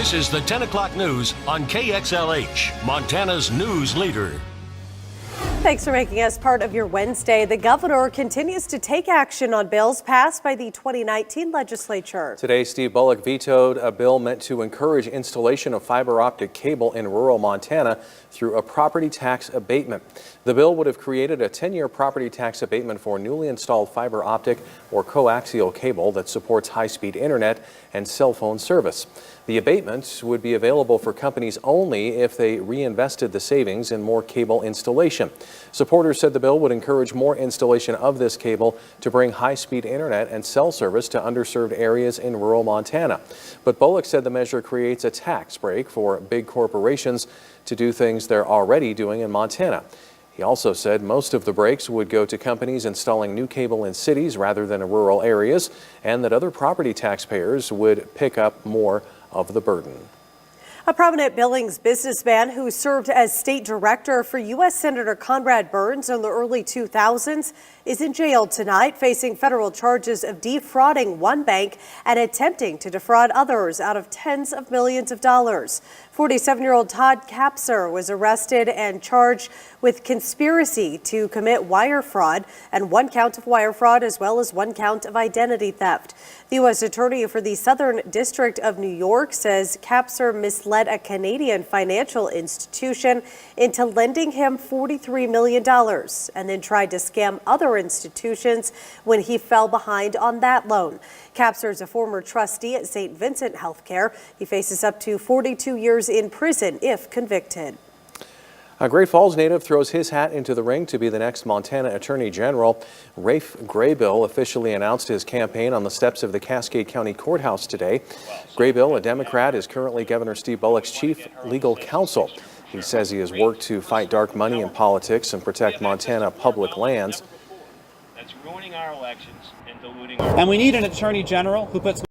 This is the 10 o'clock news on KXLH, Montana's news leader. Thanks for making us part of your Wednesday. The governor continues to take action on bills passed by the 2019 legislature. Today, Steve Bullock vetoed a bill meant to encourage installation of fiber optic cable in rural Montana through a property tax abatement. The bill would have created a 10-year property tax abatement for newly installed fiber optic or coaxial cable that supports high-speed internet and cell phone service. The abatement would be available for companies only if they reinvested the savings in more cable installation. Supporters said the bill would encourage more installation of this cable to bring high-speed internet and cell service to underserved areas in rural Montana. But Bullock said the measure creates a tax break for big corporations to do things they're already doing in Montana. He also said most of the breaks would go to companies installing new cable in cities rather than in rural areas, and that other property taxpayers would pick up more of the burden. A prominent Billings businessman who served as state director for U.S. Senator Conrad Burns in the early 2000s is in jail tonight, facing federal charges of defrauding one bank and attempting to defraud others out of tens of millions of dollars. 47-year-old Todd Kapser was arrested and charged with conspiracy to commit wire fraud and one count of wire fraud as well as one count of identity theft. The U.S. Attorney for the Southern District of New York says Kapser misled a Canadian financial institution into lending him $43 million and then tried to scam other institutions when he fell behind on that loan. Kapser is a former trustee at St. Vincent Healthcare. He faces up to 42 years in prison if convicted. A Great Falls native throws his hat into the ring to be the next Montana Attorney General. Rafe Graybill officially announced his campaign on the steps of the Cascade County Courthouse today. Graybill, a Democrat, is currently Governor Steve Bullock's chief legal counsel. He says he has worked to fight dark money in politics and protect Montana public lands. That's ruining our elections and diluting And we need an Attorney General who puts